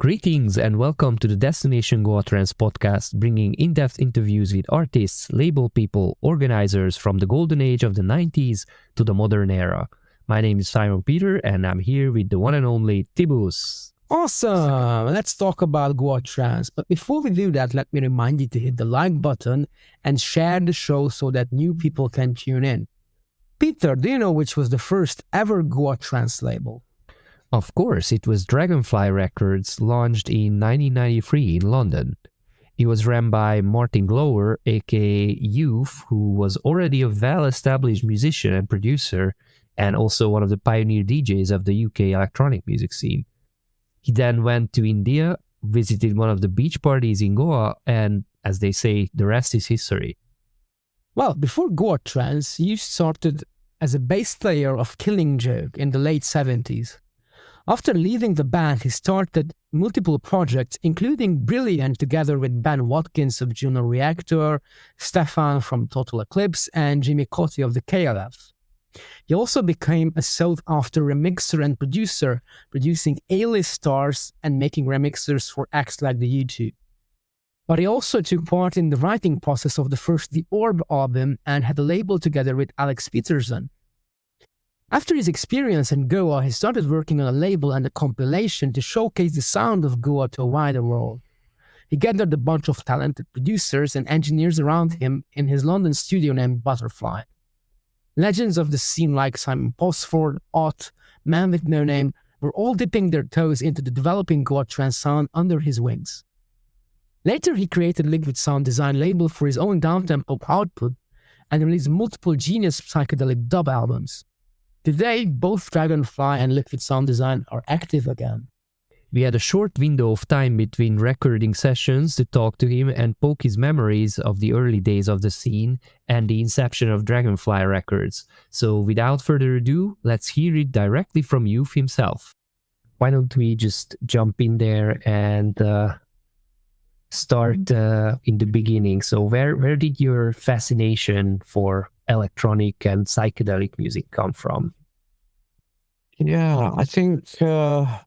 Greetings and welcome to the Destination Goa Trance podcast, bringing in-depth interviews with artists, label people, organizers from the golden age of the 90s to the modern era. My name is Simon Peter and I'm here with the one and only Tibus. Awesome! Let's talk about Goa Trance. But before we do that, let me remind you to hit the like button and share the show so that new people can tune in. Peter, do you know which was the first ever Goa Trance label? Of course, it was Dragonfly Records, launched in 1993 in London. It was ran by Martin Glover, aka Youth, who was already a well-established musician and producer, and also one of the pioneer DJs of the UK electronic music scene. He then went to India, visited one of the beach parties in Goa, and, as they say, the rest is history. Well, before Goa Trance, you started as a bass player of Killing Joke in the late 70s. After leaving the band, he started multiple projects, including Brilliant together with Ben Watkins of Juno Reactor, Stefan from Total Eclipse, and Jimmy Cotti of the KLF. He also became a sought-after remixer and producer, producing A-list stars and making remixers for acts like the U2. But he also took part in the writing process of the first The Orb album and had a label together with Alex Peterson. After his experience in Goa, he started working on a label and a compilation to showcase the sound of Goa to a wider world. He gathered a bunch of talented producers and engineers around him in his London studio named Butterfly. Legends of the scene like Simon Posford, Ott, Man with No Name were all dipping their toes into the developing Goa trance sound under his wings. Later, he created Liquid Sound Design label for his own downtempo output and released multiple genius psychedelic dub albums. Today, both Dragonfly and Liquid Sound Design are active again. We had a short window of time between recording sessions to talk to him and poke his memories of the early days of the scene and the inception of Dragonfly Records. So without further ado, let's hear it directly from Youth himself. Why don't we just jump in there and start in the beginning? So where did your fascination for electronic and psychedelic music come from? Yeah, I think I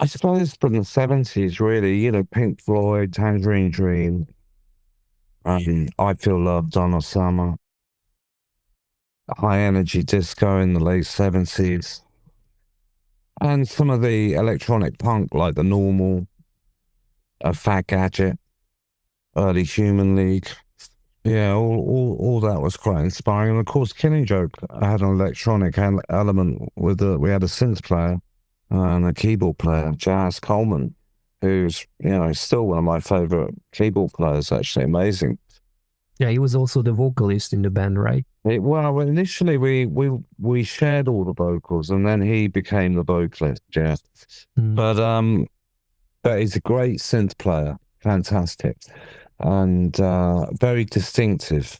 suppose from the 70s, really, Pink Floyd, Tangerine Dream, I Feel Love, Donna Summer, high energy disco in the late 70s, and some of the electronic punk like The Normal, Fat Gadget, early Human League. Yeah, all that was quite inspiring. And of course, Killing Joke had an electronic element with we had a synth player and a keyboard player, Jazz Coleman, who's still one of my favorite keyboard players. Actually, amazing. Yeah, he was also the vocalist in the band, right? Well, initially we shared all the vocals, and then he became the vocalist. Yeah, but he's a great synth player, fantastic. And very distinctive.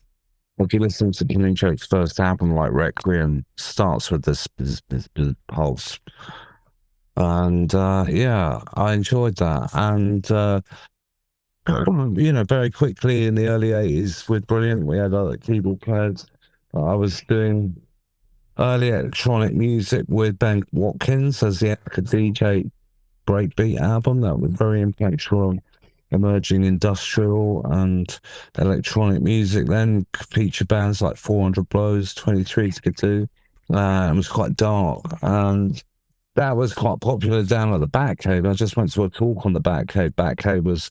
If you listen to Killing Joke's first album, like Requiem, starts with this pulse. And I enjoyed that. And, very quickly in the early 80s with Brilliant, we had other keyboard players. I was doing early electronic music with Ben Watkins as the DJ Breakbeat album. That was very impactful on emerging industrial and electronic music. Then featured bands like 400 Blows, 23 Skidoo. It was quite dark, and that was quite popular down at the Batcave. I just went to a talk on the Batcave. Batcave was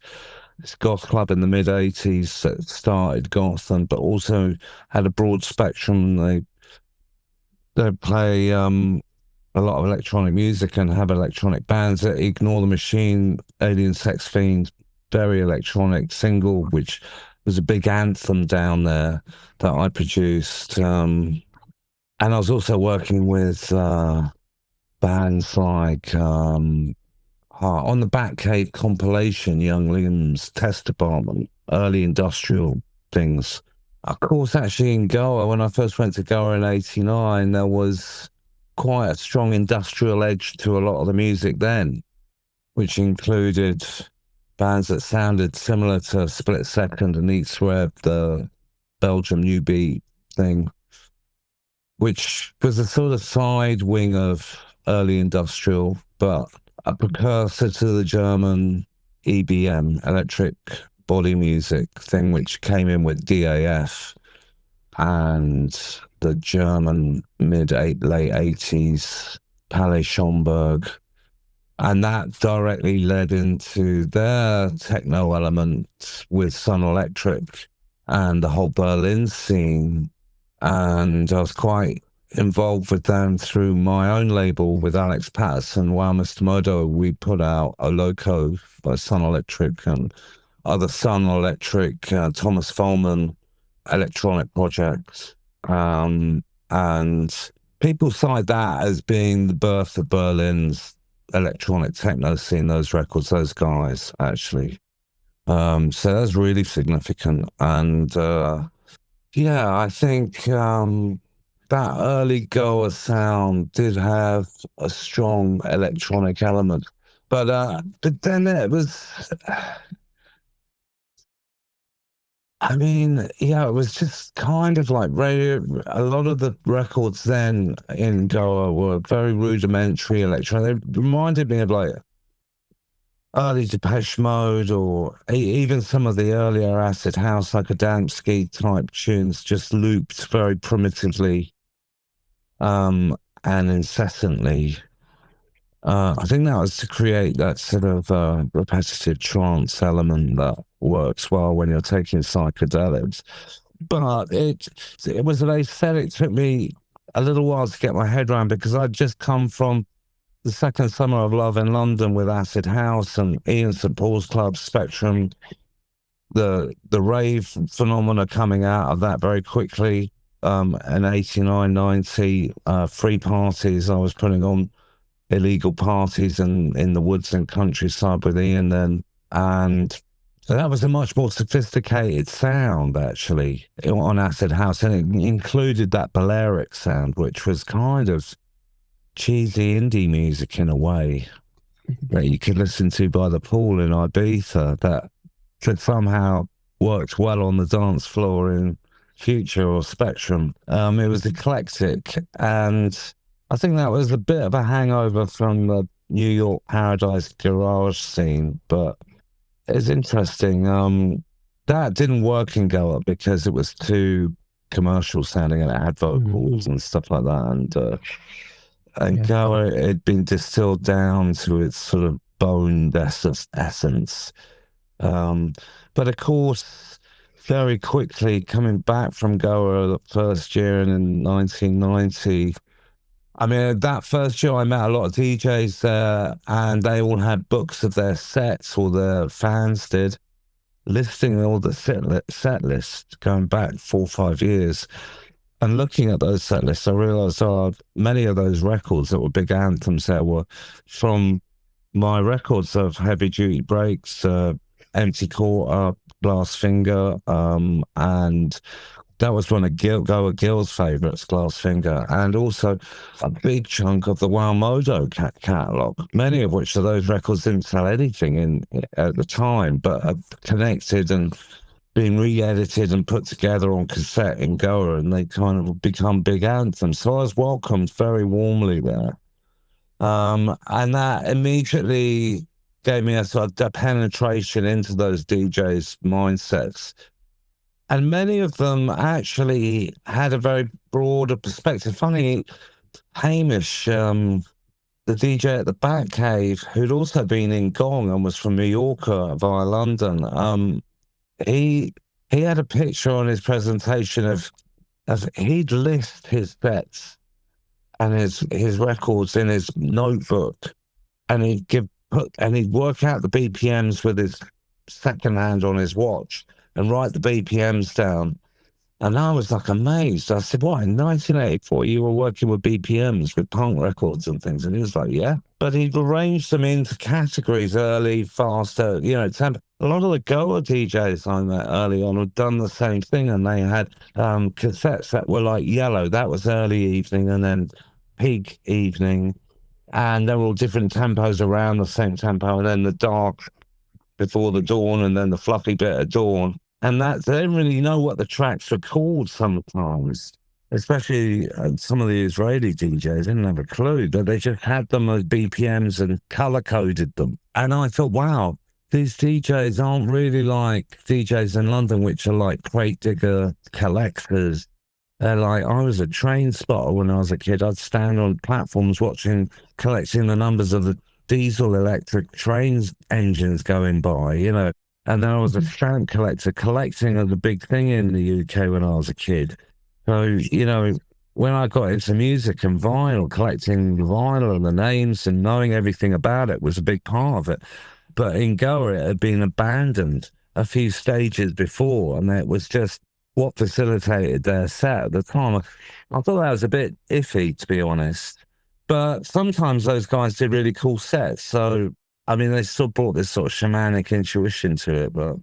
this goth club in the mid-80s that started goth, but also had a broad spectrum. They play a lot of electronic music and have electronic bands. Ignore the Machine, Alien Sex Fiend, very electronic single, which was a big anthem down there that I produced. And I was also working with bands like on the Batcave compilation, Young Limbs, Test Department, early industrial things. Of course, actually in Goa, when I first went to Goa in 89, there was quite a strong industrial edge to a lot of the music then, which included bands that sounded similar to Split Second and Eats Rev, the Belgium New Beat thing, which was a sort of side wing of early industrial, but a precursor to the German EBM, electric body music thing, which came in with DAF and the German late 80s Palais Schaumburg. And that directly led into their techno element with Sun Electric and the whole Berlin scene. And I was quite involved with them through my own label with Alex Patterson, Wow Mr. Modo. We put out a Loco by Sun Electric and other Sun Electric, Thomas Folman electronic projects. And people cite that as being the birth of Berlin's electronic techno scene, those records, those guys, actually. So that's really significant. And yeah, I think that early Goa sound did have a strong electronic element. But then it was, I mean, yeah, it was just kind of like radio. A lot of the records then in Goa were very rudimentary electronic. They reminded me of like early Depeche Mode or even some of the earlier acid house, like Adamski type tunes, just looped very primitively and incessantly. I think that was to create that sort of repetitive trance element that works well when you're taking psychedelics. But it was, they said, it took me a little while to get my head around because I'd just come from the second summer of love in London with acid house and Ian St. Paul's Club, Spectrum, the rave phenomena coming out of that very quickly. In 89, 90, free parties. I was putting on illegal parties in the woods and countryside with Ian then. And so that was a much more sophisticated sound, actually, on acid house. And it included that Balearic sound, which was kind of cheesy indie music in a way that you could listen to by the pool in Ibiza that somehow worked well on the dance floor in Future or Spectrum. It was eclectic, and I think that was a bit of a hangover from the New York Paradise garage scene, but it's interesting. That didn't work in Goa because it was too commercial sounding and it had vocals and stuff like that, and Goa had been distilled down to its sort of boned essence. But of course, very quickly coming back from Goa the first year and in 1990, I mean, that first year I met a lot of DJs there and they all had books of their sets, or their fans did, listing all the set lists going back 4 or 5 years. And looking at those set lists, I realized many of those records that were big anthems there were from my records of Heavy Duty Breaks, Empty Quarter, Glass Finger, and that was one of Goa Gil's favourites, Glass Finger, and also a big chunk of the Wow Modo catalogue, many of which of those records didn't sell anything at the time, but have connected and been re-edited and put together on cassette in Goa, and they kind of become big anthems. So I was welcomed very warmly there. And that immediately gave me a sort of penetration into those DJs' mindsets. And many of them actually had a very broader perspective. Funny, Hamish, the DJ at the Batcave, who'd also been in Gong and was from New York via London, he had a picture on his presentation of he'd list his sets and his records in his notebook, and he'd work out the BPMs with his second hand on his watch and write the BPMs down. And I was like amazed. I said, what, in 1984 you were working with BPMs with punk records and things? And he was like, yeah. But he'd arranged them into categories, early, faster, tempo. A lot of the Goa DJs I met early on had done the same thing, and they had cassettes that were like yellow. That was early evening, and then peak evening. And they were all different tempos around the same tempo, and then the dark before the dawn, and then the fluffy bit at dawn. And that they didn't really know what the tracks were called sometimes. especially some of the Israeli DJs didn't have a clue, but they just had them as BPMs and color coded them. And I thought, wow, these DJs aren't really like DJs in London, which are like crate digger collectors. They're like, I was a train spotter when I was a kid. I'd stand on platforms collecting the numbers of the diesel electric trains engines going by, you know. And then I was a stamp collector collecting the big thing in the UK when I was a kid. So, you know, when I got into music and vinyl, collecting vinyl and the names and knowing everything about it was a big part of it. But in Goa, it had been abandoned a few stages before, and it was just what facilitated their set at the time. I thought that was a bit iffy, to be honest. But sometimes those guys did really cool sets. So, I mean, they still brought this sort of shamanic intuition to it. But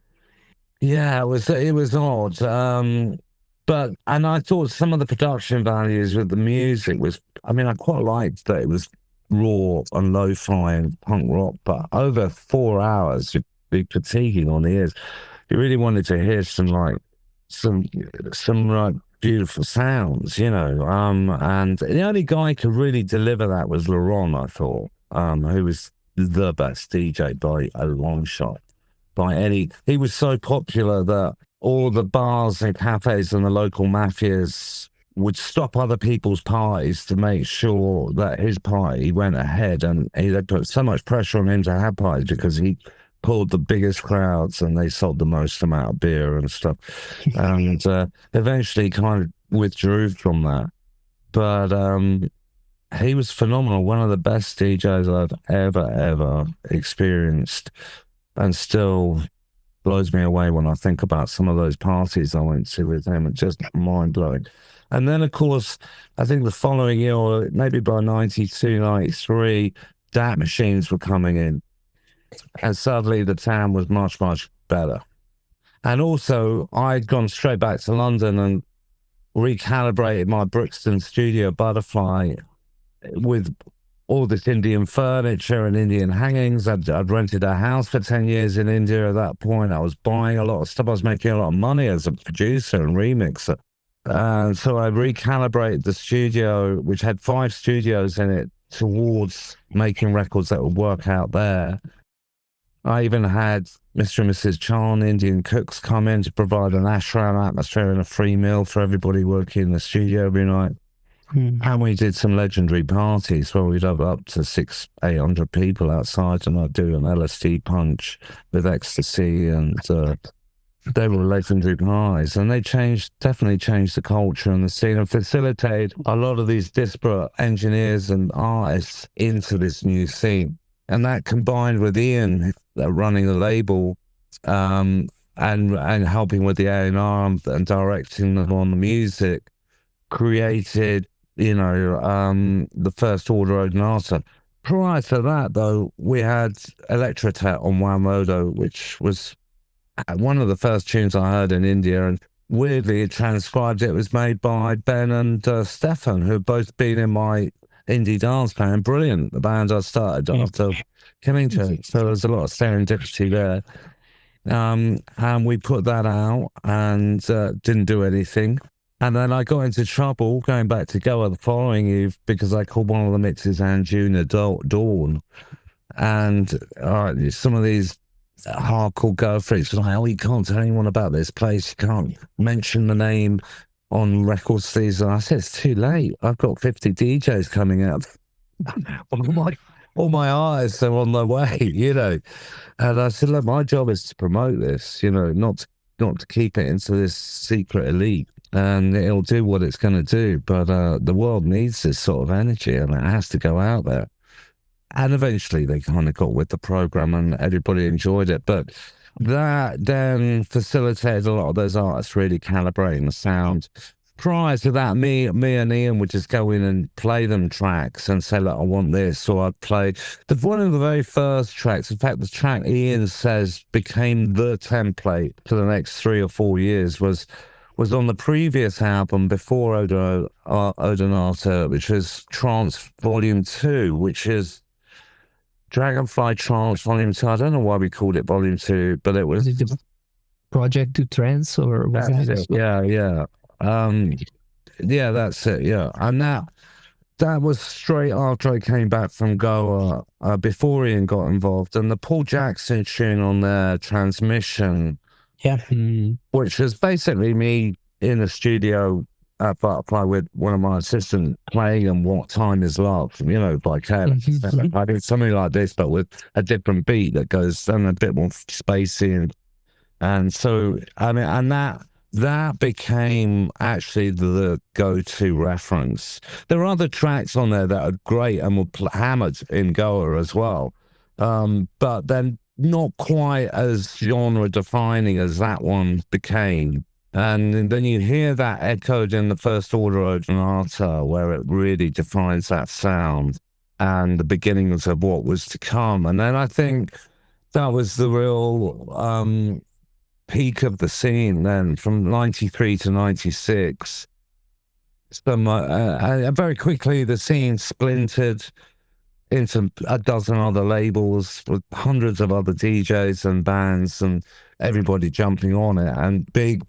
yeah, it was odd. And I thought some of the production values with the music was, I mean, I quite liked that it was raw and lo-fi and punk rock, but over 4 hours, it'd be fatiguing on the ears. You really wanted to hear some like beautiful sounds, you know. And the only guy who could really deliver that was Laurent, I thought, who was the best DJ by a long shot. He was so popular that all the bars and cafes and the local mafias would stop other people's parties to make sure that his party went ahead, and they put so much pressure on him to have parties because he pulled the biggest crowds and they sold the most amount of beer and stuff. And eventually kind of withdrew from that. But he was phenomenal, one of the best DJs I've ever experienced, and still blows me away when I think about some of those parties I went to with him. It's just mind-blowing. And then, of course, I think the following year, or maybe by 92, 93, DAT machines were coming in. And suddenly the town was much, much better. And also, I'd gone straight back to London and recalibrated my Brixton studio Butterfly with all this Indian furniture and Indian hangings. I'd rented a house for 10 years in India at that point. I was buying a lot of stuff. I was making a lot of money as a producer and remixer. And so I recalibrated the studio, which had 5 studios in it, towards making records that would work out there. I even had Mr. and Mrs. Chan, Indian cooks, come in to provide an ashram atmosphere and a free meal for everybody working in the studio every night. And we did some legendary parties where we'd have up to 600-800 people outside, and I'd do an LSD punch with ecstasy, and they were legendary parties. And they definitely changed the culture and the scene, and facilitated a lot of these disparate engineers and artists into this new scene. And that, combined with Ian running the label and helping with the A&R and directing them on the music, created, you know, the first order Odonata. Prior to that, though, we had Electrotet on Wamodo, which was one of the first tunes I heard in India. And weirdly, it transcribed it was made by Ben and Stefan, who have both been in my indie dance band. Brilliant, the band I started after coming to it. So there's a lot of serendipity there. And we put that out and didn't do anything. And then I got into trouble going back to Goa the following year because I called one of the mixes Anjuna Dawn. And some of these hardcore Goa freaks were like, oh, you can't tell anyone about this place. You can't mention the name on record season. I said, it's too late. I've got 50 DJs coming out. All my eyes are on their way, you know. And I said, look, my job is to promote this, you know, not to keep it into this secret elite. And it'll do what it's going to do. But the world needs this sort of energy, and it has to go out there. And eventually they kind of got with the program and everybody enjoyed it. But that then facilitated a lot of those artists really calibrating the sound. Prior to that, me and Ian would just go in and play them tracks and say, look, I want this. So I'd play one of the very first tracks. In fact, the track Ian says became the template for the next 3 or 4 years was on the previous album before Odonata, which is Trance Volume 2, which is Dragonfly Trance Volume 2. I don't know why we called it Volume 2, but it was... Was it the Project to Trance, or was it? Yeah. Yeah, that's it. Yeah, and that was straight after I came back from Goa, before Ian got involved, and the Paul Jackson tune on their Transmission, Yeah. which was basically me in the studio at Butterfly with one of my assistants playing and What Time Is Love, by Careless. I did something like this, but with a different beat that goes and a bit more spacey, and so I mean, and that became actually the go-to reference. There are other tracks on there that are great and were hammered in Goa as well, but then not quite as genre-defining as that one became. And then you hear that echoed in the First Order Ordinata, where it really defines that sound and the beginnings of what was to come. And then I think that was the real peak of the scene then, from 93 to 96. Very quickly the scene splintered into a dozen other labels with hundreds of other DJs and bands and everybody jumping on it, and big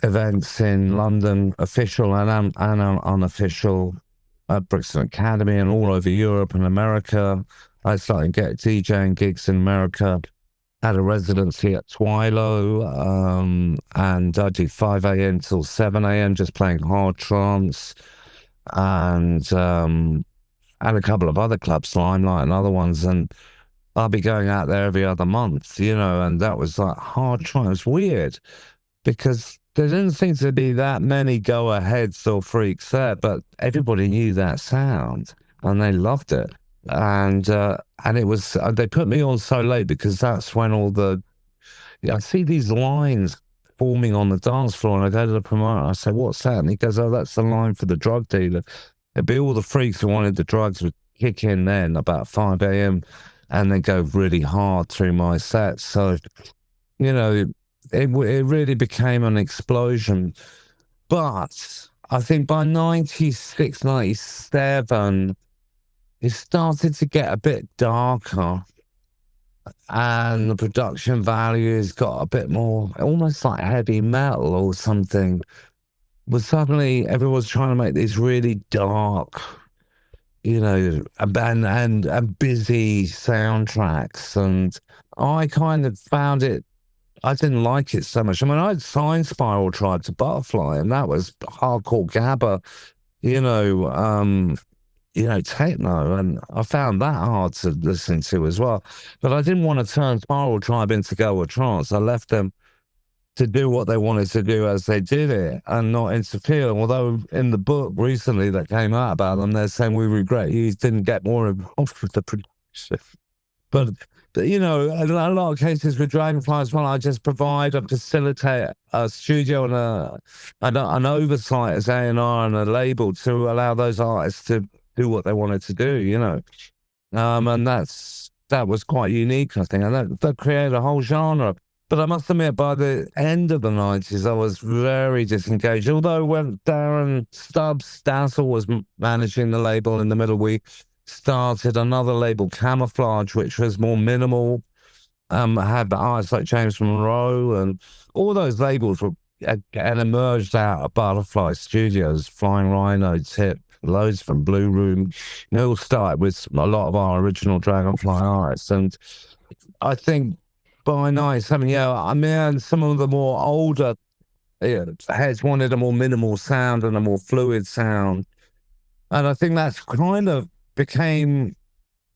events in London, official and unofficial, at Brixton Academy and all over Europe and America. I started getting DJing gigs in America. Had a residency at Twilo, and I did 5 a.m. till 7 a.m. just playing hard trance, and a couple of other clubs, Limelight and other ones, and I'll be going out there every other month, and that was like hard trance. It was weird because there didn't seem to be that many go-aheads or freaks there, but everybody knew that sound and they loved it. And it was, they put me on so late because that's when I see these lines forming on the dance floor, and I go to the promoter, I say, what's that? And he goes, oh, that's the line for the drug dealer. It'd be all the freaks who wanted the drugs would kick in then about 5 a.m. and then go really hard through my set. So, it really became an explosion. But I think by 96, 97, it started to get a bit darker, and the production values got a bit more, almost like heavy metal or something. But suddenly everyone's trying to make these really dark, and busy soundtracks, and I kind of found it, I didn't like it so much. I mean, I had Sine Spiral tried to Butterfly, and that was hardcore gabba, techno, and I found that hard to listen to as well. But I didn't want to turn Spiral Tribe into Goa Trance. I left them to do what they wanted to do as they did it and not interfere. Although in the book recently that came out about them, they're saying we regret you didn't get more involved with the production. But in a lot of cases with Dragonfly as well, I just provide and facilitate a studio and an oversight as A&R and a label to allow those artists to do what they wanted to do, and that was quite unique, I think, and that created a whole genre. But I must admit, by the end of the 90s, I was very disengaged. Although when Darren Stubbs Dazzle was managing the label in the middle, we started another label, Camouflage, which was more minimal, had the artists like James Monroe, and all those labels were and emerged out of Butterfly Studios, Flying Rhino, Tip, loads from Blue Room. It all started with a lot of our original Dragonfly artists. And I think by 97, I mean, some of the more older heads wanted a more minimal sound and a more fluid sound. And I think that's kind of became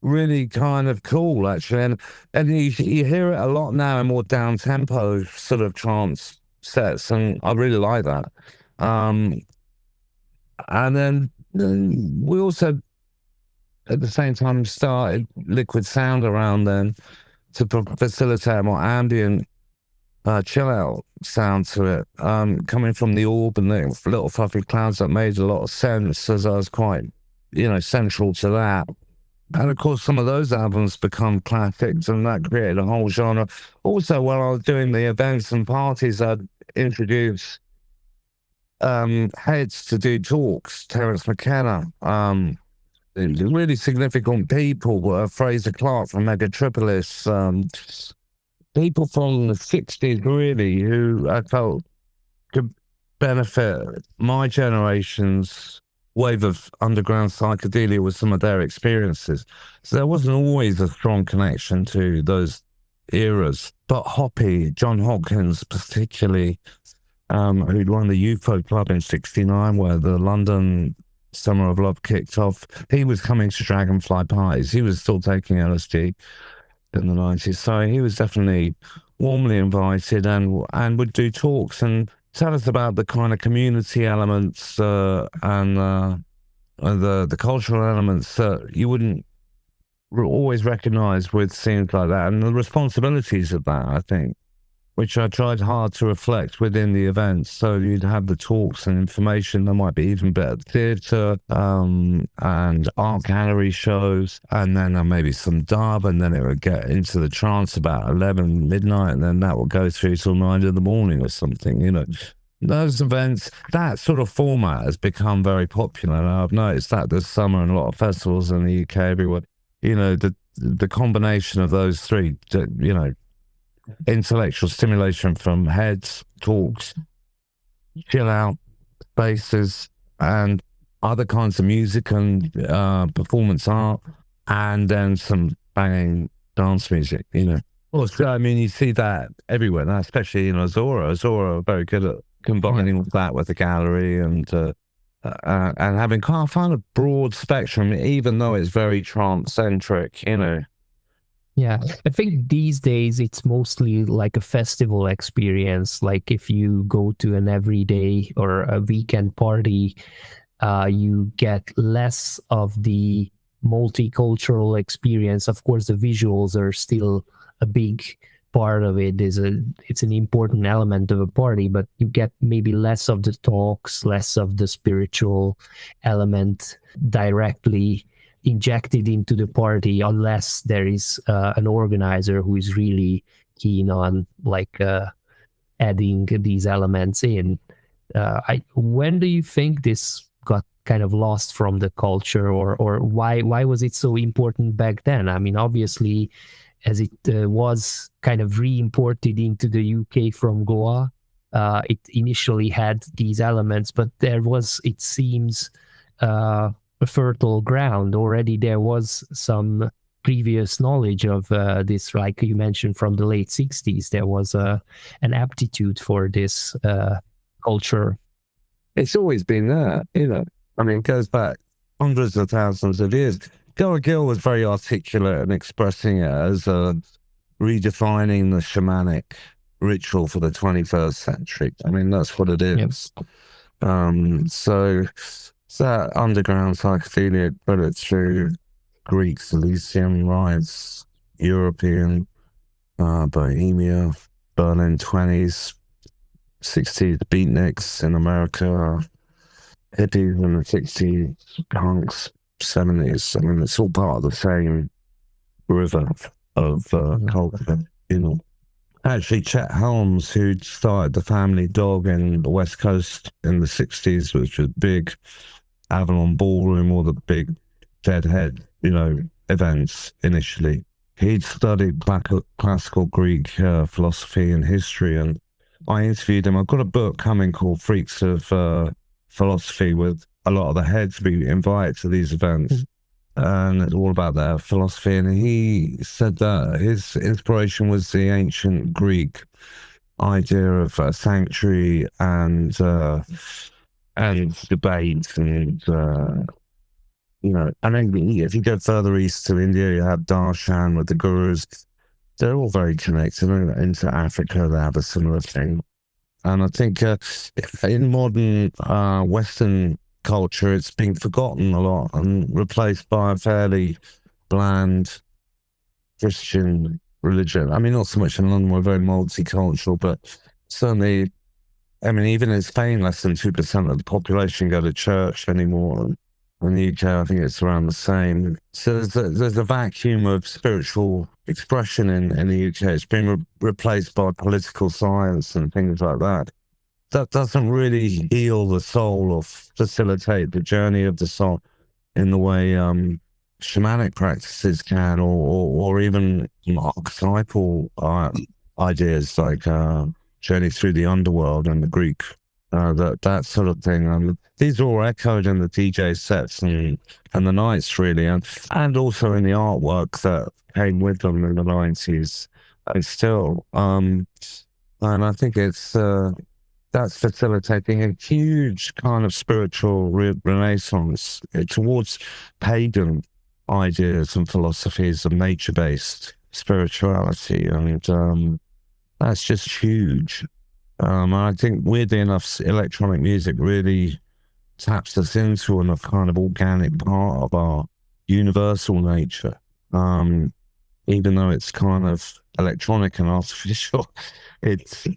really kind of cool, actually. And you hear it a lot now in more down-tempo sort of trance sets, and I really like that. And then we also, at the same time, started Liquid Sound around then to facilitate a more ambient, chill-out sound to it, coming from the Orb and the Little Fluffy Clouds. That made a lot of sense, as I was quite, central to that. And of course, some of those albums become classics, and that created a whole genre. Also, while I was doing the events and parties, I'd introduce heads to do talks. Terence McKenna, really significant people were Fraser Clark from Megatripolis, people from the 60s, really, who I felt could benefit my generation's wave of underground psychedelia with some of their experiences. So there wasn't always a strong connection to those eras. But Hoppy, John Hopkins particularly, who'd won the UFO Club in '69, where the London Summer of Love kicked off, he was coming to Dragonfly parties. He was still taking LSD in the '90s. So he was definitely warmly invited and would do talks and tell us about the kind of community elements and the cultural elements that you wouldn't always recognize with scenes like that, and the responsibilities of that, I think, which I tried hard to reflect within the events. So you'd have the talks and information. There might be even better theatre and art gallery shows, and then maybe some dub, and then it would get into the trance about 11 midnight, and then that would go through till 9 in the morning or something, you know. Those events, that sort of format has become very popular. And I've noticed that this summer in a lot of festivals in the UK, everywhere, you know, the combination of those three, you know, intellectual stimulation from heads, talks, chill out spaces, and other kinds of music and performance art, and then some banging dance music, you know. Also, I mean, you see that everywhere now, especially in Azora. Azora are very good at combining that with the gallery and having kind of a broad spectrum, even though it's very trance-centric, you know. Yeah, I think these days it's mostly like a festival experience. Like if you go to an everyday or a weekend party, you get less of the multicultural experience. Of course, the visuals are still a big part of it. It's an important element of a party, but you get maybe less of the talks, less of the spiritual element directly injected into the party, unless there is an organizer who is really keen on like adding these elements in. When do you think this got kind of lost from the culture, or why was it so important back then? I mean, obviously, as it was kind of re-imported into the UK from Goa, it initially had these elements, but there was, it seems, a fertile ground already. There was some previous knowledge of this, like you mentioned, from the late 60s. There was an aptitude for this culture. It's always been there, you know. I mean, it goes back hundreds of thousands of years. Gilbert Gill was very articulate in expressing it as redefining the shamanic ritual for the 21st century. I mean, that's what it is. Yep. So that underground psychedelia credit to Greek Silesian rites, European, Bohemia, Berlin 20s, 60s beatniks in America, hippies in the 60s, punks, 70s. I mean, it's all part of the same river of culture, you know. Actually, Chet Helms, who started the Family Dog in the West Coast in the 60s, which was big Avalon Ballroom, all the big Deadhead, you know, events initially. He'd studied classical Greek philosophy and history, and I interviewed him. I've got a book coming called Freaks of Philosophy with a lot of the heads we invite to these events, and it's all about their philosophy. And he said that his inspiration was the ancient Greek idea of sanctuary and debate, and you know. And then if you go further east to India, you have Darshan with the gurus. They're all very connected. Into Africa, they have a similar thing. And I think in modern Western culture, it's been forgotten a lot and replaced by a fairly bland Christian religion. I mean, not so much in London, we're very multicultural, but certainly, I mean, even in Spain, less than 2% of the population go to church anymore. In the UK, I think it's around the same. So there's a vacuum of spiritual expression in the UK. It's been replaced by political science and things like that. That doesn't really heal the soul or facilitate the journey of the soul in the way shamanic practices can, or even archetypal ideas like journey through the underworld and the Greek that sort of thing. These are all echoed in the DJ sets and the nights, really, and also in the artwork that came with them in the 90s. And still, and I think that's facilitating a huge kind of spiritual renaissance towards pagan ideas and philosophies of nature-based spirituality, and that's just huge. I think, weirdly enough, electronic music really taps us into a kind of organic part of our universal nature. Even though it's kind of electronic and artificial,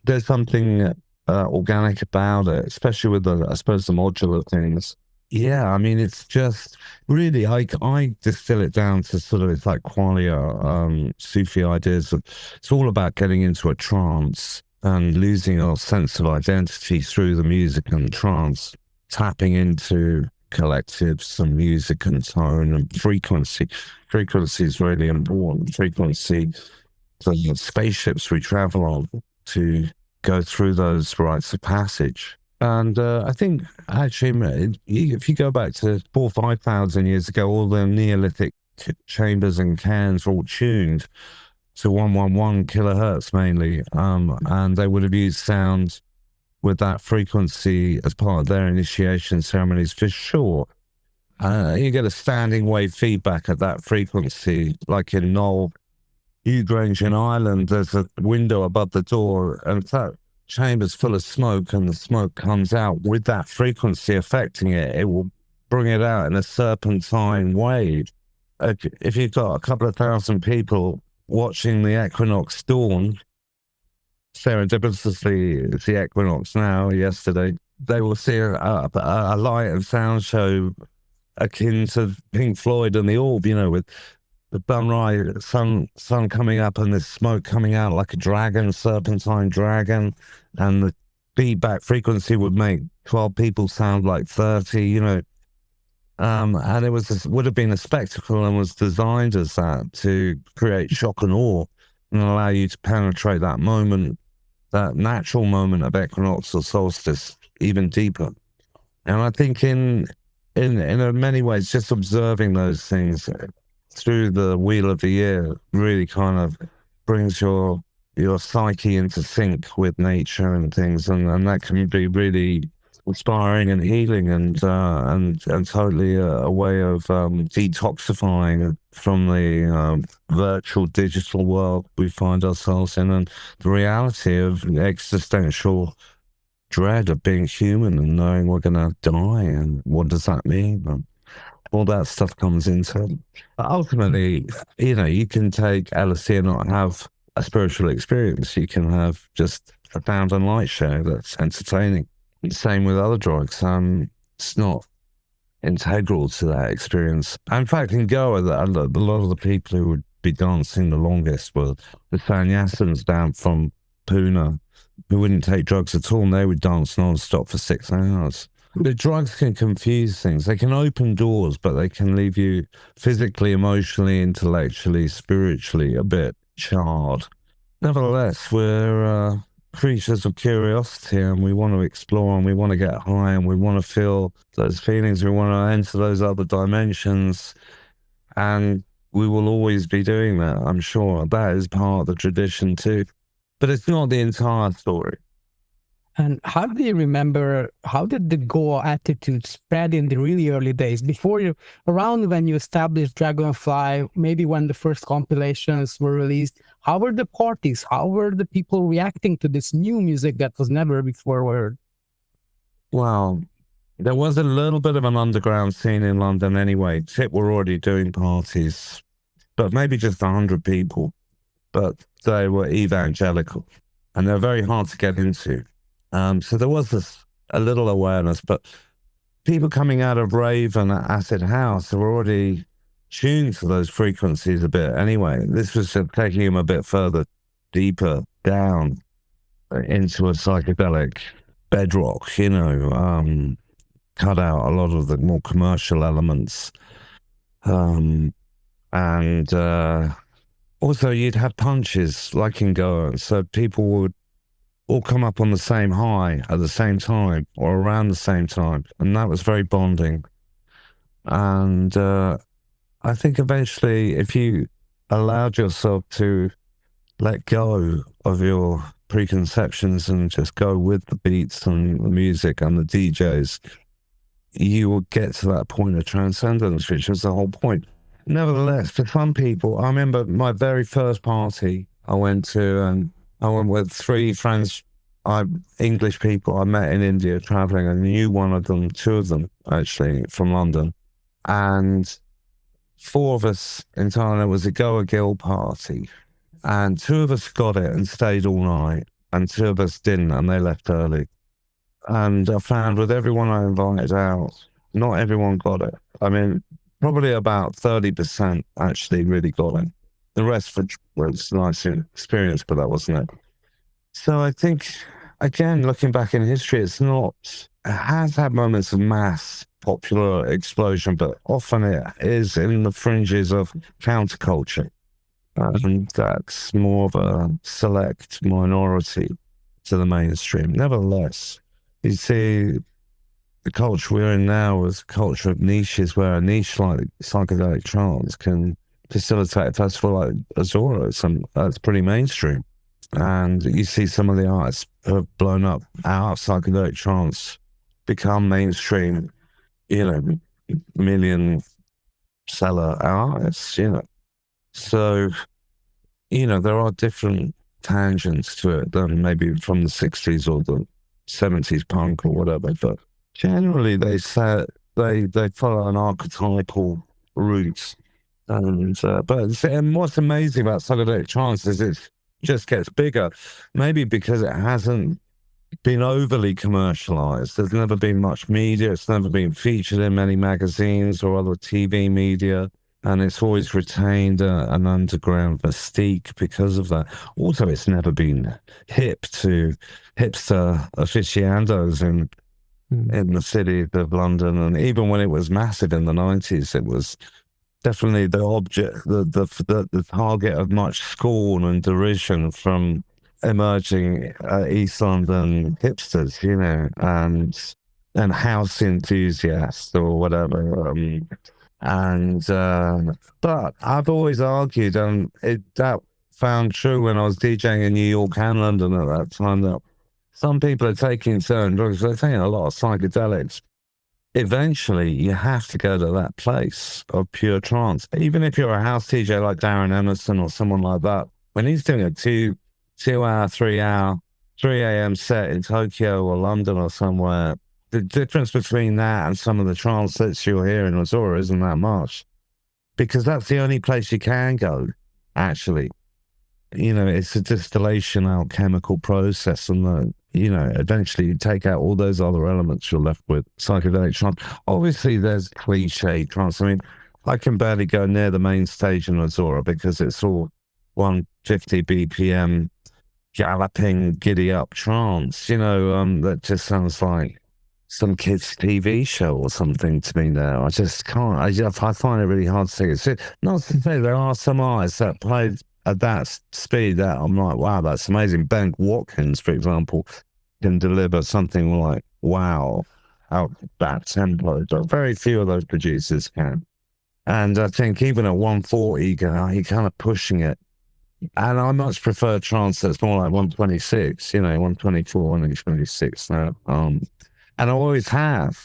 there's something organic about it, especially with I suppose the modular things. Yeah, I mean, it's just really, I distill it down to sort of, it's like qualia, Sufi ideas. It's all about getting into a trance and losing our sense of identity through the music and trance, tapping into collectives and music and tone and frequency. Frequency is really important. Frequency, the spaceships we travel on to go through those rites of passage. And I think, actually, if you go back to 4,000 or 5,000 years ago, all the Neolithic chambers and cairns were all tuned to 111 kilohertz mainly, and they would have used sound with that frequency as part of their initiation ceremonies for sure. You get a standing wave feedback at that frequency, like in Knoll, Ugrange in Ireland. There's a window above the door, and that chamber's full of smoke, and the smoke comes out with that frequency affecting it. It will bring it out in a serpentine wave. If you've got a couple of thousand people watching the equinox dawn, serendipitously it's the equinox now, yesterday, they will see a light and sound show akin to Pink Floyd and the Orb, with the sunrise, sun coming up and the smoke coming out like a dragon, serpentine dragon, and the feedback frequency would make 12 people sound like 30, and it would have been a spectacle and was designed as that to create shock and awe and allow you to penetrate that moment, that natural moment of equinox or solstice even deeper. And I think in many ways, just observing those things through the wheel of the year really kind of brings your psyche into sync with nature and things, and that can be really inspiring and healing, and totally a way of detoxifying from the virtual digital world we find ourselves in, and the reality of existential dread of being human and knowing we're going to die, and what does that mean? And all that stuff comes into it. But ultimately, you can take LSD and not have a spiritual experience. You can have just a sound and light show that's entertaining. Same with other drugs. It's not integral to that experience. In fact, in Goa, a lot of the people who would be dancing the longest were the sannyasins down from Pune, who wouldn't take drugs at all, and they would dance non-stop for 6 hours. The drugs can confuse things. They can open doors, but they can leave you physically, emotionally, intellectually, spiritually a bit charred. Nevertheless, we're creatures of curiosity, and we want to explore, and we want to get high, and we want to feel those feelings. We want to enter those other dimensions, and we will always be doing that, I'm sure. That is part of the tradition too. But it's not the entire story. And how do you remember, how did the Goa attitude spread in the really early days, around when you established Dragonfly, maybe when the first compilations were released? How were the parties? How were the people reacting to this new music that was never before heard? Well, there was a little bit of an underground scene in London anyway. Tip were already doing parties, but maybe just 100 people. But they were evangelical, and they're very hard to get into. So there was a little awareness, but people coming out of rave and acid house were already tuned to those frequencies a bit anyway. This was just taking them a bit further, deeper down into a psychedelic bedrock, cut out a lot of the more commercial elements. And also you'd have punches like in Goa, so people would all come up on the same high at the same time or around the same time. And that was very bonding. And I think eventually, if you allowed yourself to let go of your preconceptions and just go with the beats and the music and the DJs, you will get to that point of transcendence, which is the whole point. Nevertheless, for some people, I remember my very first party I went to, and I went with 3 friends, English people I met in India traveling. I knew one of them, 2 of them actually, from London. And 4 of us in Thailand, it was a Goa Gill party. And 2 of us got it and stayed all night, and 2 of us didn't, and they left early. And I found with everyone I invited out, not everyone got it. I mean, probably about 30% actually really got it. The rest was a nice experience, but that wasn't it. So I think, again, looking back in history, it has had moments of mass popular explosion, but often it is in the fringes of counterculture. And that's more of a select minority to the mainstream. Nevertheless, you see, the culture we're in now is a culture of niches, where a niche like psychedelic trance can facilitate a festival like Azora. That's pretty mainstream. And you see some of the artists who have blown up out of psychedelic trance become mainstream, million seller artists, So, there are different tangents to it than maybe from the 60s or the 70s punk or whatever, but generally they follow an archetypal route. And what's amazing about psychedelic trance is it just gets bigger, maybe because it hasn't been overly commercialized. There's never been much media. It's never been featured in many magazines or other TV media. And it's always retained an underground mystique because of that. Also, it's never been hip to hipster aficionados in the city of London. And even when it was massive in the 90s, it was definitely the object, the target of much scorn and derision from emerging East London hipsters, and house enthusiasts or whatever. But I've always argued, and that found true when I was DJing in New York and London at that time, that some people are taking certain drugs, they're taking a lot of psychedelics. Eventually, you have to go to that place of pure trance. Even if you're a house DJ like Darren Emerson or someone like that, when he's doing a 2-hour, 3 a.m. set in Tokyo or London or somewhere, the difference between that and some of the trance sets you'll hear in Azora isn't that much, because that's the only place you can go, actually. It's a distillation alchemical process, and eventually you take out all those other elements, you're left with psychedelic trance. Obviously, there's cliche trance. I mean, I can barely go near the main stage in Azora because it's all 150 BPM galloping, giddy up trance. That just sounds like some kid's TV show or something to me now. I just can't. I find it really hard to take it. Not to say there are some artists that played at that speed that I'm like, wow, that's amazing. Ben Watkins, for example, can deliver something like, wow, out that tempo. But very few of those producers can. And I think even at 140, he kind of pushing it. And I much prefer trance that's more like 126, 124, 126 now. And I always have,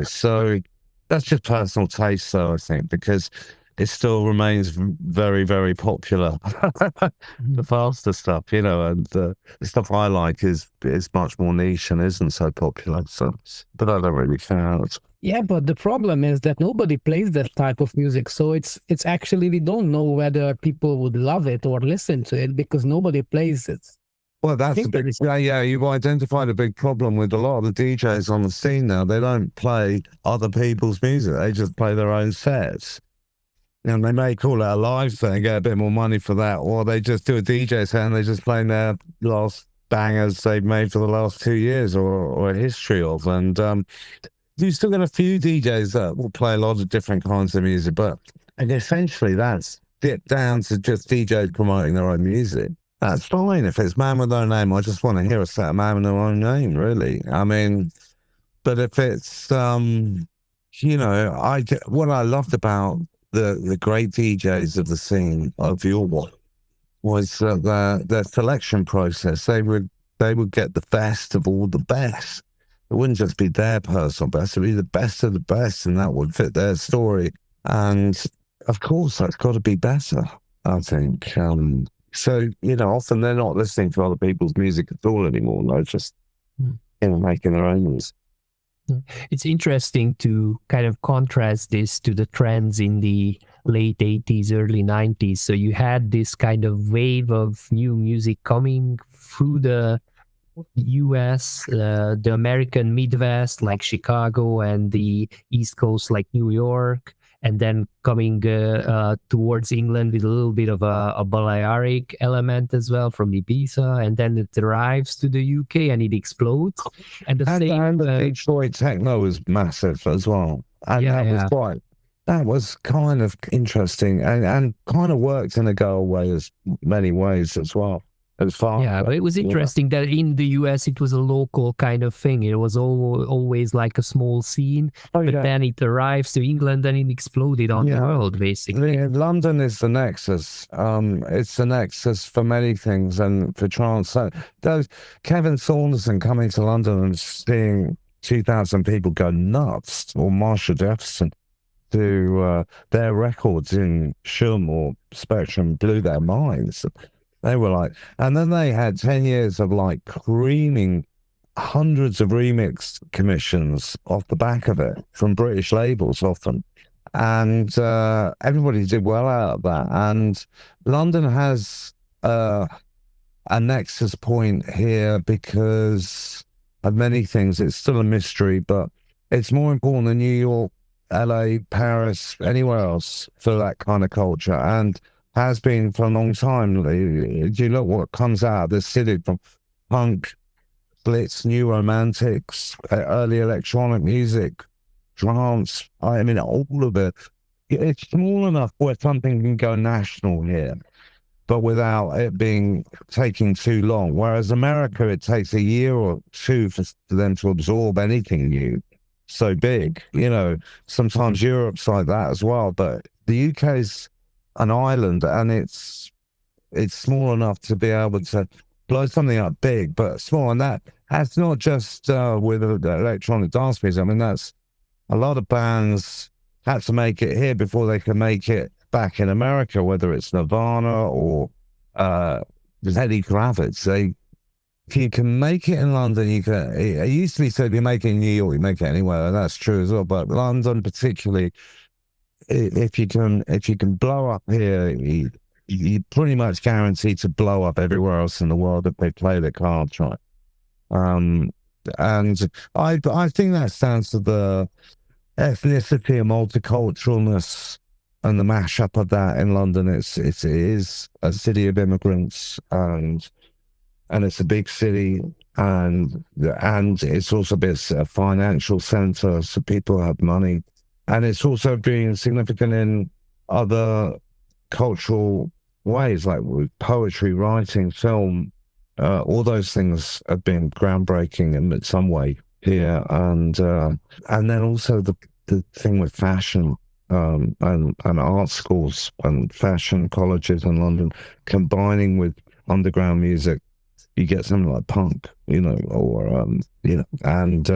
so that's just personal taste, though, I think, because it still remains very, very popular. The faster stuff, and the stuff I like is much more niche and isn't so popular. So, but I don't really count. Yeah, but the problem is that nobody plays that type of music. So it's actually, we don't know whether people would love it or listen to it because nobody plays it. Well, that's a big, yeah, you've identified a big problem with a lot of the DJs on the scene now. They don't play other people's music. They just play their own sets. And they may call it a live set and get a bit more money for that, or they just do a DJ set and they're just playing their last bangers they've made for the last 2 years or a history of. And you still get a few DJs that will play a lot of different kinds of music, and essentially that's dipped down to just DJs promoting their own music. That's fine. If it's man with no name, I just want to hear a set of man with no name, really. I mean, but if it's, you know, what I loved about the great DJs of the scene of your one was their selection process. They would get the best of all the best. It wouldn't just be their personal best; it'd be the best of the best, and that would fit their story. And of course, that's got to be better, I think. So, you know, often they're not listening to other people's music at all anymore. They're just, you know, making their own music. It's interesting to kind of contrast this to the trends in the late 80s, early 90s. So you had this kind of wave of new music coming through the US, the American Midwest, like Chicago, and the East Coast, like New York, and then coming towards England with a little bit of a Balearic element as well from Ibiza, and then it arrives to the UK and it explodes. And the Detroit techno was massive as well, and that was kind of interesting and kind of worked in a go away as many ways as well. Yeah, but it was interesting that in the US it was a local kind of thing. It was always like a small scene, but then it arrives to England and it exploded on the world, basically. London is the nexus. It's the nexus for many things and for trance. Kevin Saunderson coming to London and seeing 2,000 people go nuts, or Marshall Jefferson to their records in Shum or Spectrum blew their minds. They were like, and then they had 10 years of like creaming hundreds of remix commissions off the back of it from British labels often. And everybody did well out of that. And London has a nexus point here because of many things. It's still a mystery, but it's more important than New York, LA, Paris, anywhere else for that kind of culture. And has been for a long time. Do you look what comes out of this city from punk, blitz, new romantics, early electronic music, trance, I mean, all of it. It's small enough where something can go national here, but without it taking too long. Whereas America, it takes a year or two for them to absorb anything new. So big, you know, sometimes Europe's like that as well, but the UK's an island, and it's small enough to be able to blow something up big, but small. And that's not just with electronic dance music. I mean, that's a lot of bands had to make it here before they could make it back in America, whether it's Nirvana or Lenny Kravitz. If you can make it in London, you can. It used to be said, you make it in New York, you make it anywhere, and that's true as well. But London, particularly, if you can blow up here, you pretty much guaranteed to blow up everywhere else in the world if they play their cards right. And I think that stands to the ethnicity and multiculturalness and the mashup of that in London. It is a city of immigrants, and it's a big city, and it's also a financial center, so people have money. And it's also been significant in other cultural ways, like with poetry, writing, film. All those things have been groundbreaking in some way here. And then also the thing with fashion and art schools and fashion colleges in London, combining with underground music, you get something like punk, you know, or, you know, and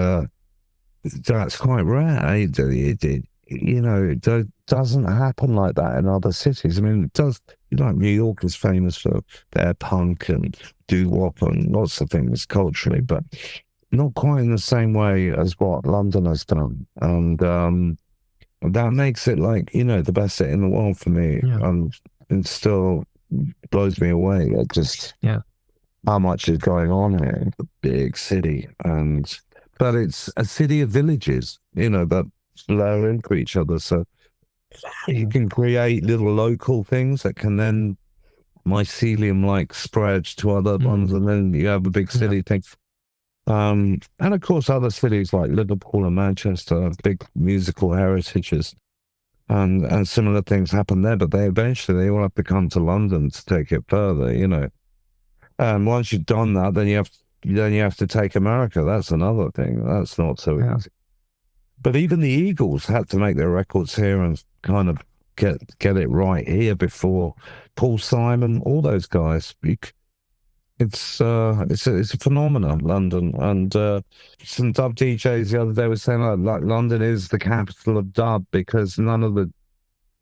that's quite rare. It doesn't happen like that in other cities. I mean, it does. Like New York is famous for their punk and doo-wop and lots of things culturally, but not quite in the same way as what London has done. And that makes it like, you know, the best city in the world for me. Yeah. And still blows me away. It just how much is going on here. It's a big city, but it's a city of villages, you know, that flow into each other. So you can create little local things that can then mycelium-like spread to other ones, and then you have a big city thing. And of course, other cities like Liverpool and Manchester have big musical heritages, and similar things happen there. But they eventually all have to come to London to take it further, you know. And once you've done that, then you have to take America. That's another thing. That's not so easy. But even the Eagles had to make their records here and kind of get it right here before Paul Simon, all those guys. It's a phenomenon, London, and some dub DJs the other day were saying like London is the capital of dub because none of the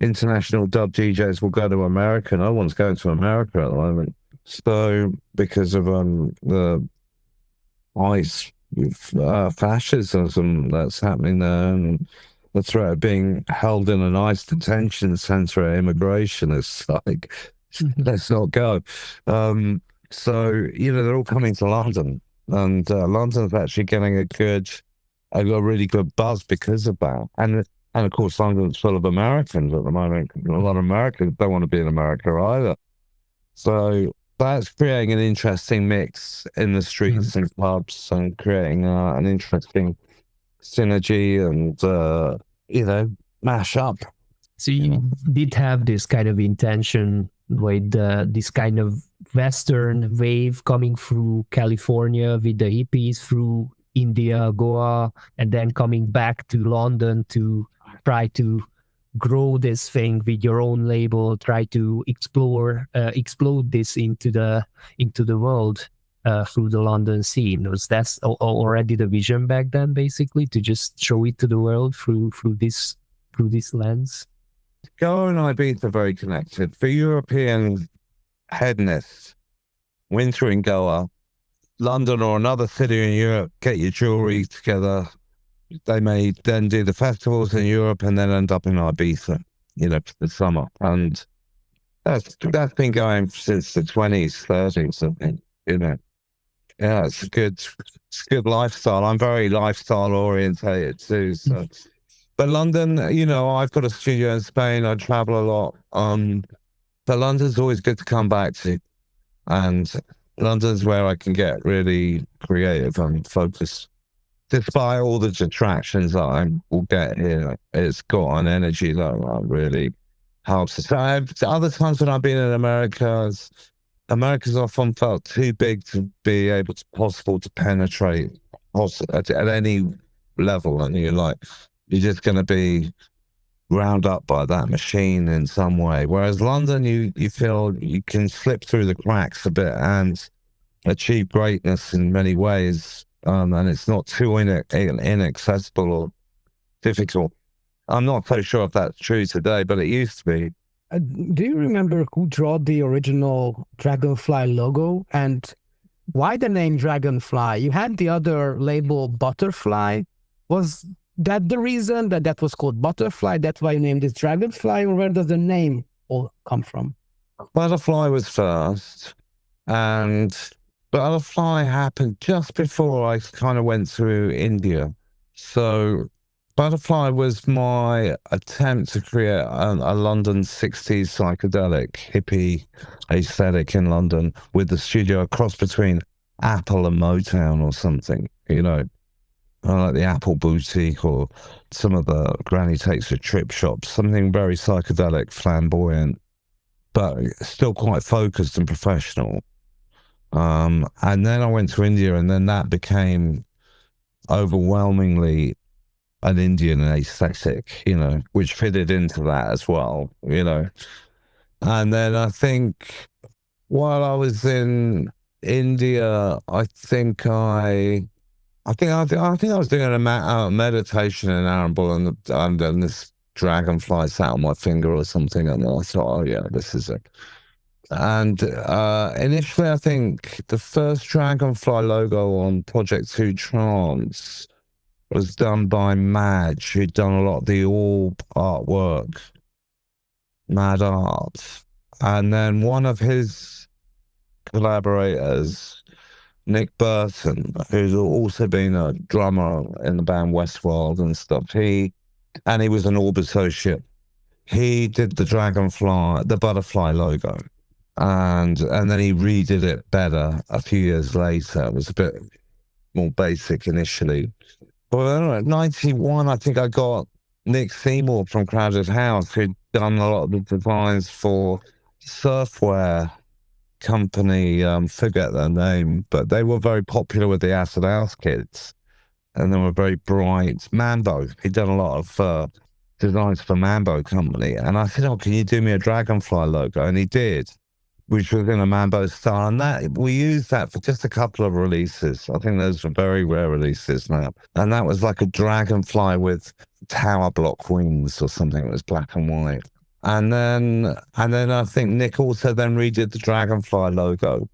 international dub DJs will go to America. No one's going to America at the moment. So because of the ICE fascism that's happening there, and the threat of being held in an ICE detention center at immigration, is like, let's not go. So, they're all coming to London, and London's actually getting a really good buzz because of that. And of course, London's full of Americans at the moment. A lot of Americans don't want to be in America either. So that's creating an interesting mix in the streets and clubs, and creating an interesting synergy and, mash up. So you did have this kind of intention with this kind of Western wave coming through California with the hippies, through India, Goa, and then coming back to London to try to grow this thing with your own label, try to explode this into the world through the London scene. Was that already the vision back then, basically, to just show it to the world through this lens? Goa and Ibiza are very connected. For European hedonists, winter in Goa, London or another city in Europe, get your jewelry together. They may then do the festivals in Europe and then end up in Ibiza, for the summer. And that's been going since the 20s, 30s, I think, Yeah, it's a good lifestyle. I'm very lifestyle orientated too. So, but London, I've got a studio in Spain. I travel a lot. But London's always good to come back to, and London's where I can get really creative and focused. Despite all the detractions that I will get here, it's got an energy that really helps. Other times when I've been in America's often felt too big to be possible to penetrate at any level, and you're just going to be round up by that machine in some way. Whereas London, you feel you can slip through the cracks a bit and achieve greatness in many ways. And it's not too inaccessible or difficult. I'm not so sure if that's true today, but it used to be. Do you remember who drew the original Dragonfly logo, and why the name Dragonfly? You had the other label Butterfly. Was that the reason that was called Butterfly? That's why you named it Dragonfly, or where does the name all come from? Butterfly was first, and Butterfly happened just before I kind of went through India. So Butterfly was my attempt to create a London 60s psychedelic hippie aesthetic in London, with the studio a cross between Apple and Motown or something, like the Apple Boutique or some of the Granny Takes a Trip shops, something very psychedelic, flamboyant, but still quite focused and professional. And then I went to India, and then that became overwhelmingly an Indian aesthetic, which fitted into that as well, And then I think while I was in India, I think I was doing a meditation in Arambul, and then this dragonfly sat on my finger or something, and I thought, oh yeah, this is it. And initially, I think the first Dragonfly logo on Project 2 Trance was done by Madge, who'd done a lot of the Orb artwork, Mad Art. And then one of his collaborators, Nick Burton, who's also been a drummer in the band Westworld and stuff, he was an Orb associate. He did the butterfly logo. And then he redid it better a few years later. It was a bit more basic initially. But at 91, I think I got Nick Seymour from Crowded House, who'd done a lot of the designs for Surfwear company, forget their name, but they were very popular with the Acid House kids, and they were very bright. Mambo, he'd done a lot of designs for Mambo company, and I said, "Oh, can you do me a Dragonfly logo?" And he did, which was in a Mambo style, and that we used that for just a couple of releases. I think those are very rare releases now, and that was like a dragonfly with tower block wings or something. It was black and white. And then I think Nick also then redid the Dragonfly logo.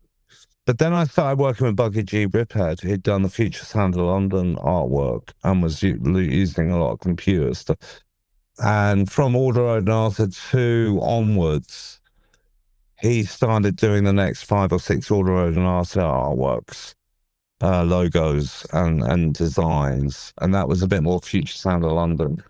But then I started working with Buggy G Riphead, who'd done the Future Sound of London artwork and was using a lot of computer stuff. And from Order Road and Arthur 2 onwards, he started doing the next 5 or 6 Order Road and Arthur artworks, logos and designs. And that was a bit more Future Sound of London.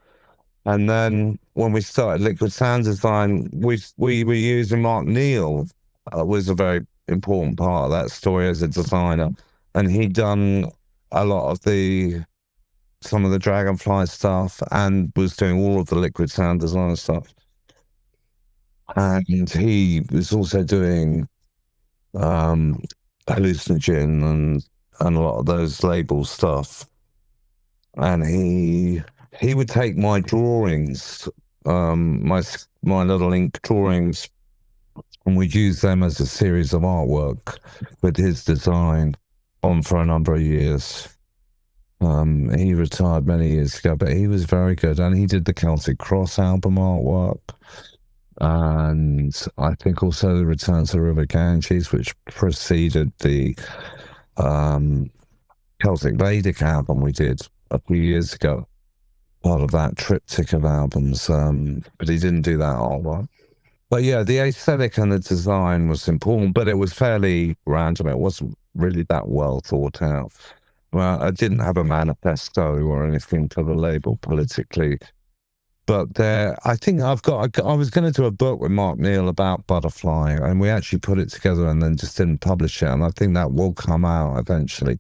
And then when we started Liquid Sound Design, we were using Mark Neal, was a very important part of that story as a designer. And he'd done a lot of some of the Dragonfly stuff and was doing all of the Liquid Sound Design stuff. And he was also doing Hallucinogen and a lot of those label stuff. And he would take my drawings, my little ink drawings, and we'd use them as a series of artwork with his design on for a number of years. He retired many years ago, but he was very good, and he did the Celtic Cross album artwork, and I think also the Return to the River Ganges, which preceded the Celtic Vedic album we did a few years ago, part of that triptych of albums, but he didn't do that artwork. But yeah, the aesthetic and the design was important, but it was fairly random. It wasn't really that well thought out. Well, I didn't have a manifesto or anything for the label politically. But I think I was going to do a book with Mark Neal about Butterfly, and we actually put it together and then just didn't publish it. And I think that will come out eventually.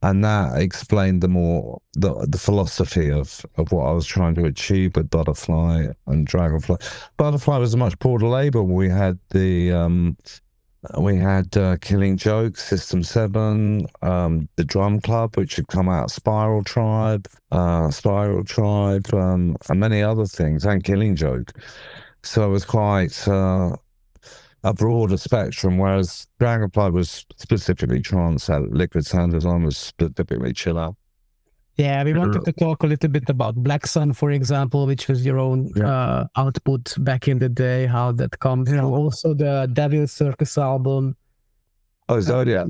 And that explained the philosophy of what I was trying to achieve with Butterfly and Dragonfly. Butterfly was a much broader label. We had Killing Joke, System 7, the Drum Club, which had come out, Spiral Tribe, and many other things, and Killing Joke. So it was quite a broader spectrum, whereas Dragonfly was specifically trance, Liquid Sound Design was specifically chill out. Yeah, we wanted to talk a little bit about Black Sun, for example, which was your own output back in the day, how that comes. Also the Devil Circus album. Oh, Zodiac.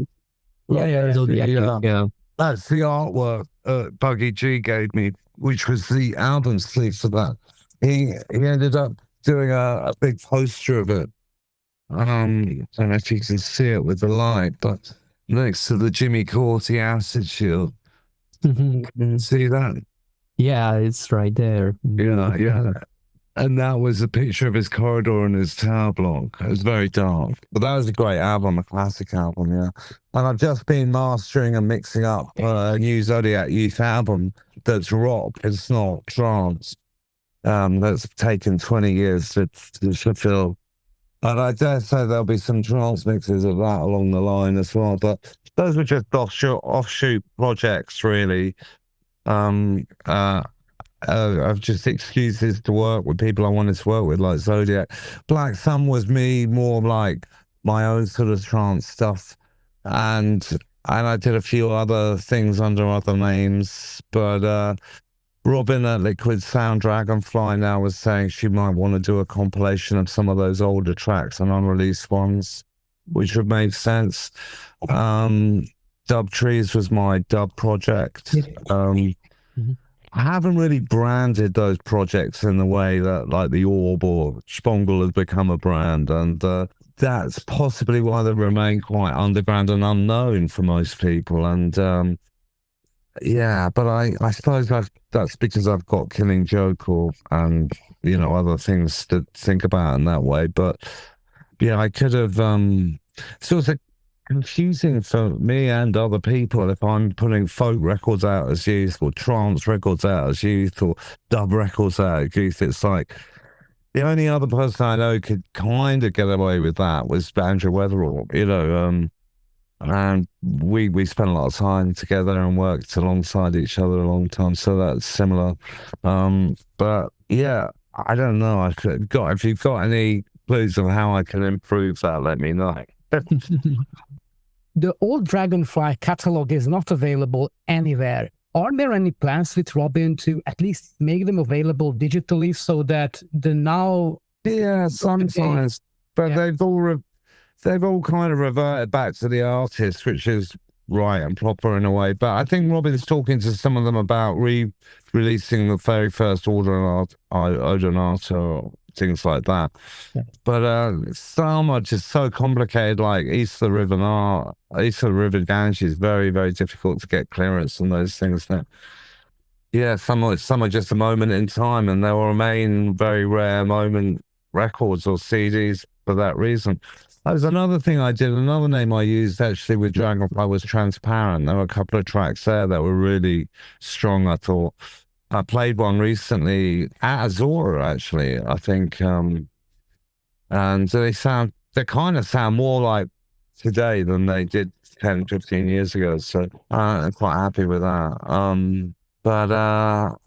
Zodiac. Yeah. That's the artwork Buggy G gave me, which was the album sleeve for that. He ended up doing a big poster of it. I don't know if you can see it with the light, but next to the Jimmy Corti acid shield. See that? Yeah, it's right there. Yeah. And that was a picture of his corridor and his tower block. It was very dark. But that was a great album, a classic album, yeah. And I've just been mastering and mixing up a new Zodiac Youth album that's rock. It's not trance. That's taken 20 years to fulfill. And I dare say there'll be some trance mixes of that along the line as well. But those were just offshoot projects, really. Of just excuses to work with people I wanted to work with, like Zodiac. Black Sun was me, more like my own sort of trance stuff. And I did a few other things under other names. But Robin at Liquid Sound Dragonfly now was saying she might want to do a compilation of some of those older tracks and unreleased ones, which would make sense. Dub Trees was my dub project. I haven't really branded those projects in the way that like the Orb or Spongle has become a brand, and that's possibly why they remain quite underground and unknown for most people. And yeah, but I suppose that's because I've got Killing Joke and other things to think about in that way. But yeah, I could have. It's also confusing for me and other people if I'm putting folk records out as youth or trance records out as youth or dub records out as youth. It's like The only other person I know could kind of get away with that was Andrew Weatherall, and we spent a lot of time together and worked alongside each other a long time, so that's similar. But yeah, I don't know. If you've got any clues of how I can improve that, let me know. The old Dragonfly catalog is not available anywhere. Are there any plans with Robin to at least make them available digitally so that the now... Yeah, sometimes, but they've all kind of reverted back to the artist, which is right and proper in a way. But I think Robin's talking to some of them about re-releasing the very first Ordinata or things like that. Yeah. But so much is so complicated, like East of the River Ganges is very, very difficult to get clearance on those things now. Yeah, some are just a moment in time, and they will remain very rare moment records or CDs for that reason. That was another thing I did. Another name I used actually with Dragonfly was Transparent. There were a couple of tracks there that were really strong, I thought. I played one recently at Azora, actually, I think. And they kind of sound more like today than they did 10, 15 years ago. So I'm quite happy with that.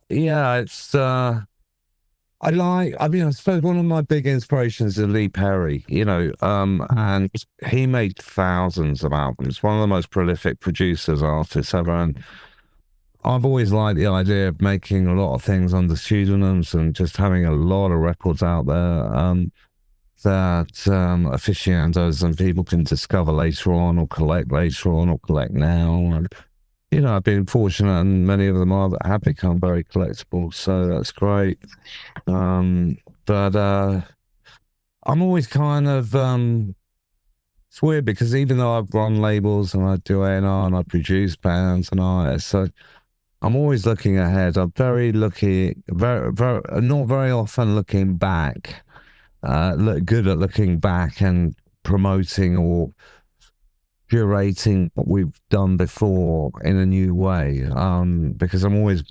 Yeah, it's I suppose one of my big inspirations is Lee Perry, and he made thousands of albums, one of the most prolific producers, artists ever. And I've always liked the idea of making a lot of things under pseudonyms and just having a lot of records out there that aficionados and people can discover later on or collect later on or collect now. And I've been fortunate, and many of them have become very collectible, so that's great. But I'm always kind of it's weird because even though I've run labels and I do A&R and I produce bands and artists, so I'm always looking ahead. I'm very not very often looking back. Good at looking back and promoting or curating what we've done before in a new way, because I'm always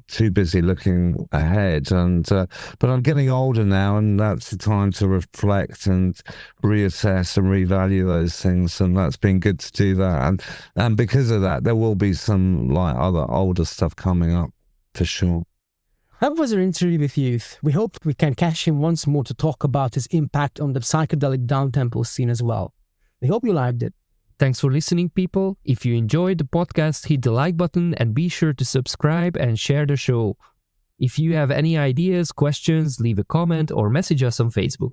too busy looking ahead. But I'm getting older now, and that's the time to reflect and reassess and revalue those things, and that's been good to do that. And because of that, there will be some like other older stuff coming up for sure. That was our interview with Youth. We hope we can catch him once more to talk about his impact on the psychedelic downtempo scene as well. We hope you liked it. Thanks for listening, people. If you enjoyed the podcast, hit the like button and be sure to subscribe and share the show. If you have any ideas, questions, leave a comment or message us on Facebook.